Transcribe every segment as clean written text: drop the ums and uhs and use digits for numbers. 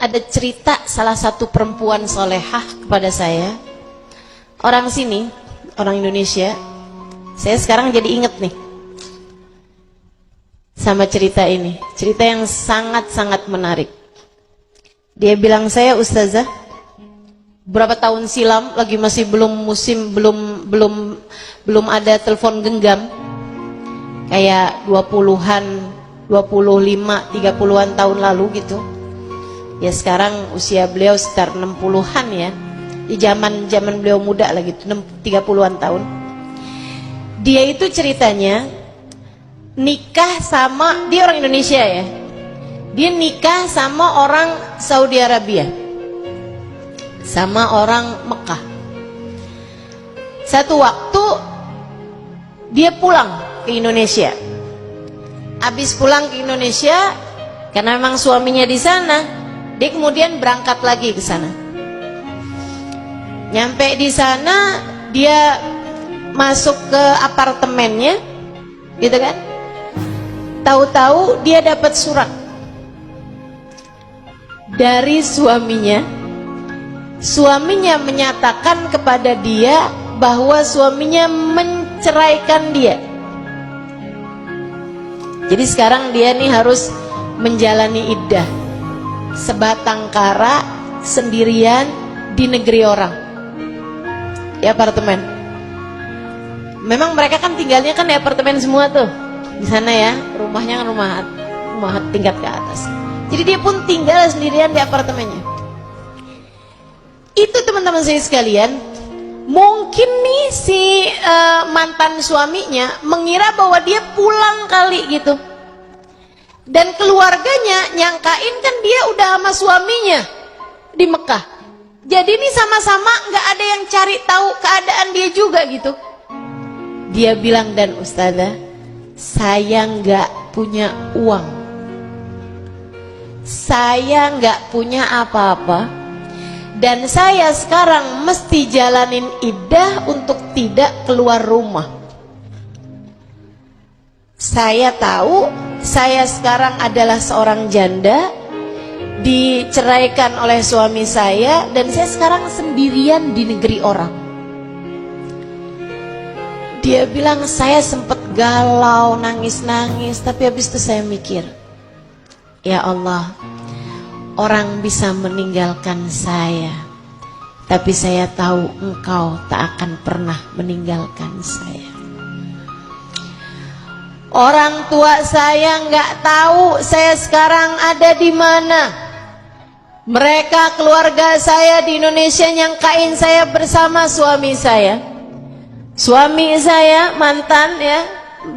ada cerita salah satu perempuan solehah kepada saya. Orang sini, orang Indonesia. Saya sekarang jadi inget nih sama cerita ini. Cerita yang sangat-sangat menarik. Dia bilang, saya ustazah, berapa tahun silam, lagi masih belum musim, belum ada telepon genggam, kayak 20-an, 25, 30-an tahun lalu gitu. Ya sekarang usia beliau sekitar 60-an ya. Di zaman beliau muda lah gitu, 30-an tahun. Dia itu ceritanya nikah sama, dia orang Indonesia ya. Dia nikah sama orang Saudi Arabia, sama orang Mekah. Satu waktu dia pulang ke Indonesia. Habis pulang ke Indonesia, karena memang suaminya di sana, dia kemudian berangkat lagi ke sana. Nyampe di sana, dia masuk ke apartemennya, gitu kan? Tahu-tahu dia dapat surat dari suaminya. Suaminya menyatakan kepada dia bahwa suaminya menceraikan dia. Jadi sekarang dia nih harus menjalani iddah sebatang kara sendirian di negeri orang, di apartemen. Memang mereka kan tinggalnya kan di apartemen semua tuh di sana ya, rumahnya kan rumah tingkat ke atas. Jadi dia pun tinggal sendirian di apartemennya. Itu teman-teman saya sekalian, mungkin nih si mantan suaminya mengira bahwa dia pulang kali gitu. Dan keluarganya nyangkain kan dia udah sama suaminya di Mekah. Jadi ini sama-sama nggak ada yang cari tahu keadaan dia juga gitu. Dia bilang, dan ustazah, saya nggak punya uang, saya nggak punya apa-apa, dan saya sekarang mesti jalanin iddah untuk tidak keluar rumah. Saya tahu saya sekarang adalah seorang janda, diceraikan oleh suami saya, dan saya sekarang sendirian di negeri orang. Dia bilang, saya sempat galau, nangis-nangis, tapi habis itu saya mikir, ya Allah, orang bisa meninggalkan saya, tapi saya tahu Engkau tak akan pernah meninggalkan saya. Orang tua saya nggak tahu saya sekarang ada di mana. Mereka, keluarga saya di Indonesia, nyangkain saya bersama suami saya. Suami saya mantan ya,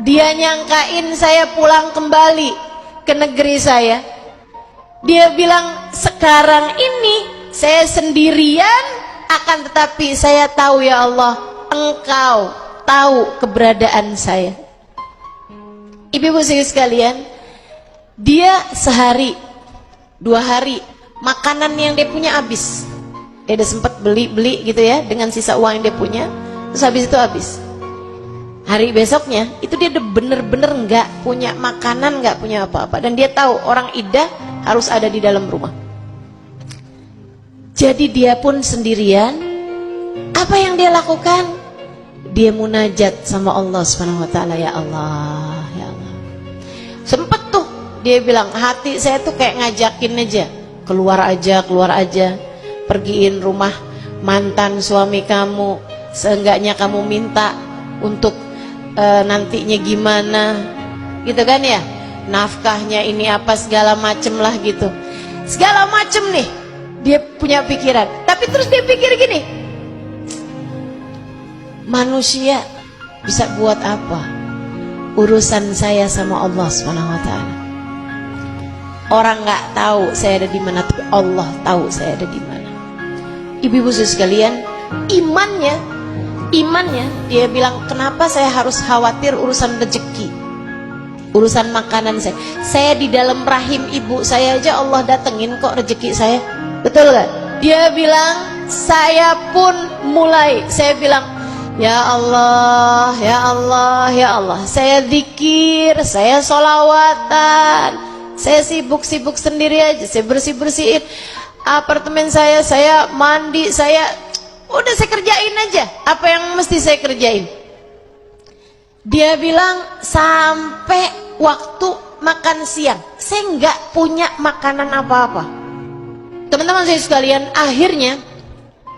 dia nyangkain saya pulang kembali ke negeri saya. Dia bilang, sekarang ini saya sendirian, akan tetapi saya tahu ya Allah, Engkau tahu keberadaan saya. Ibu-ibu sekalian, dia sehari, 2 hari, makanan yang dia punya habis. Dia udah sempat beli gitu ya, dengan sisa uang yang dia punya. Terus habis itu habis. Hari besoknya itu dia udah bener-bener nggak punya makanan, nggak punya apa-apa, dan dia tahu orang iddah harus ada di dalam rumah. Jadi dia pun sendirian. Apa yang dia lakukan? Dia munajat sama Allah Subhanahu wa taala, ya Allah, ya Allah. Sempet tuh dia bilang, hati saya tuh kayak ngajakin aja, keluar aja, pergiin rumah mantan suami kamu, seenggaknya kamu minta untuk nantinya gimana gitu kan ya, nafkahnya ini apa segala macem lah gitu, segala macem nih dia punya pikiran. Tapi terus dia pikir gini, manusia bisa buat apa, urusan saya sama Allah Subhanahu wa taala. Orang nggak tahu saya ada di mana, tapi Allah tahu saya ada di mana. Ibu-ibu sekalian, imannya dia bilang, kenapa saya harus khawatir urusan rezeki, urusan makanan saya di dalam rahim ibu saya aja Allah datengin kok rezeki saya, betul gak? Dia bilang, saya pun mulai, saya bilang, ya Allah, ya Allah, ya Allah, saya zikir, saya sholawatan, Saya sibuk-sibuk sendiri aja, saya bersih-bersihin apartemen saya mandi, udah saya kerjain aja apa yang mesti saya kerjain. Dia bilang sampai waktu makan siang saya nggak punya makanan apa-apa. Teman-teman saya sekalian, akhirnya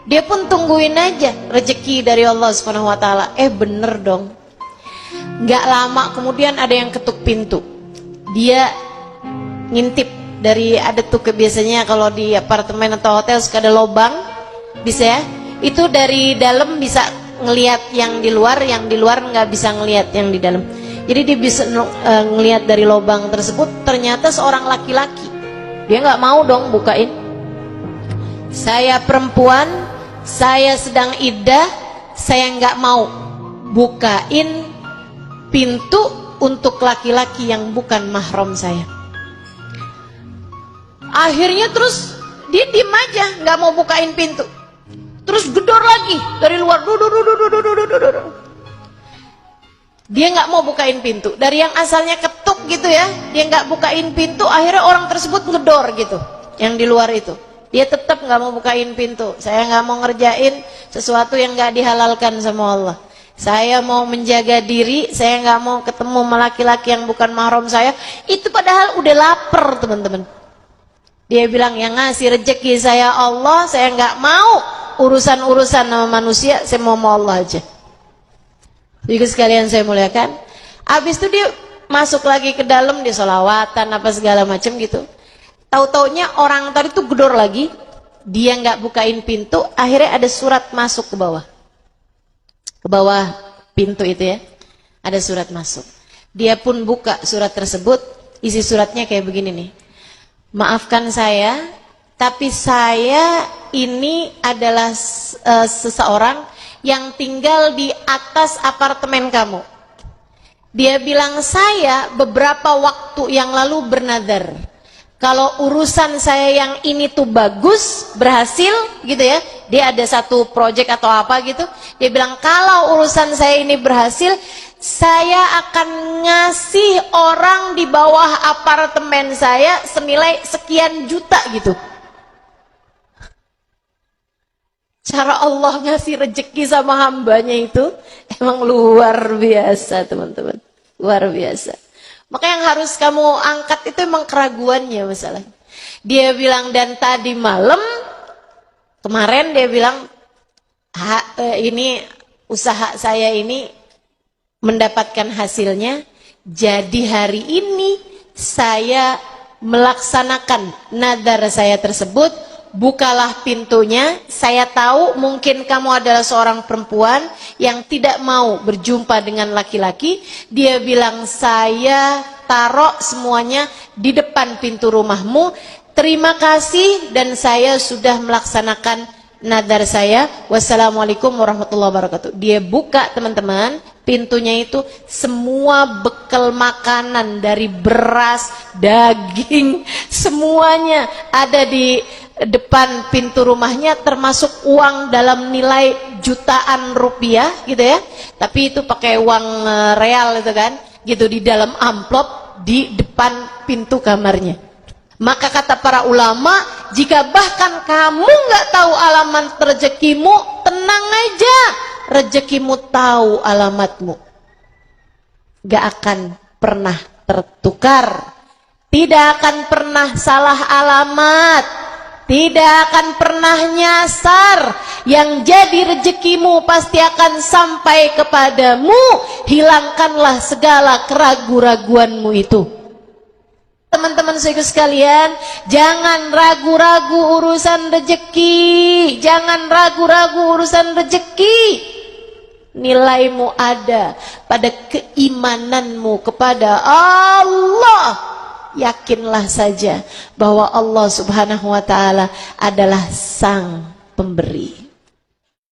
dia pun tungguin aja rezeki dari Allah Subhanahu wa taala. Bener dong. Nggak lama kemudian ada yang ketuk pintu. Dia ngintip dari, ada tuh biasanya kalau di apartemen atau hotel suka ada lobang, bisa ya, itu dari dalam bisa ngelihat yang di luar nggak bisa ngelihat yang di dalam. Jadi dia bisa ngelihat dari lobang tersebut, ternyata seorang laki-laki. Dia nggak mau dong bukain. Saya perempuan, saya sedang iddah, saya nggak mau bukain pintu untuk laki-laki yang bukan mahram saya. Akhirnya terus dia diem aja, nggak mau bukain pintu. Terus gedor lagi dari luar, dia nggak mau bukain pintu. Dari yang asalnya ketuk gitu ya, dia nggak bukain pintu. Akhirnya orang tersebut ngedor gitu, yang di luar itu. Dia tetap nggak mau bukain pintu. Saya nggak mau ngerjain sesuatu yang nggak dihalalkan sama Allah. Saya mau menjaga diri, saya nggak mau ketemu sama laki-laki yang bukan mahram saya. Itu padahal udah lapar, teman-teman. Dia bilang yang ngasih rezeki saya Allah, saya nggak mau urusan-urusan sama manusia, saya mau Allah aja. Jadi sekalian saya muliakan. Habis itu dia masuk lagi ke dalam, dia sholawatan apa segala macam gitu. Tahu-taunya orang tadi tuh gedor lagi, dia nggak bukain pintu, akhirnya ada surat masuk ke bawah. Ke bawah pintu itu ya, ada surat masuk. Dia pun buka surat tersebut, isi suratnya kayak begini nih. Maafkan saya, tapi saya ini adalah seseorang yang tinggal di atas apartemen kamu. Dia bilang saya beberapa waktu yang lalu bernadar, kalau urusan saya yang ini tuh bagus, berhasil gitu ya, dia ada satu project atau apa gitu, dia bilang kalau urusan saya ini berhasil, saya akan ngasih orang di bawah apartemen saya senilai sekian juta gitu. Cara Allah ngasih rezeki sama hambanya itu emang luar biasa, teman-teman. Luar biasa. Maka yang harus kamu angkat itu emang keraguannya masalah. Dia bilang, dan tadi malam, kemarin dia bilang, ini usaha saya ini mendapatkan hasilnya. Jadi hari ini saya melaksanakan nadar saya tersebut. Bukalah pintunya. Saya tahu mungkin kamu adalah seorang perempuan yang tidak mau berjumpa dengan laki-laki. Dia bilang, saya taruh semuanya di depan pintu rumahmu. Terima kasih, dan saya sudah melaksanakan nadar saya. Wassalamualaikum warahmatullahi wabarakatuh. Dia buka, teman-teman, pintunya itu semua bekal makanan dari beras, daging, semuanya ada di depan pintu rumahnya, termasuk uang dalam nilai jutaan rupiah gitu ya, tapi itu pakai uang real itu kan, gitu, di dalam amplop di depan pintu kamarnya. Maka kata para ulama, jika bahkan kamu nggak tahu alamat rezekimu, tenang aja, rezekimu tahu alamatmu, gak akan pernah tertukar, tidak akan pernah salah alamat, tidak akan pernah nyasar. Yang jadi rezekimu pasti akan sampai kepadamu. Hilangkanlah segala keraguan-raguanmu itu. Teman-teman sekalian, jangan ragu-ragu urusan rezeki. Jangan ragu-ragu urusan rezeki. Nilaimu ada pada keimananmu kepada Allah. Yakinlah saja bahwa Allah Subhanahu wa ta'ala adalah sang pemberi.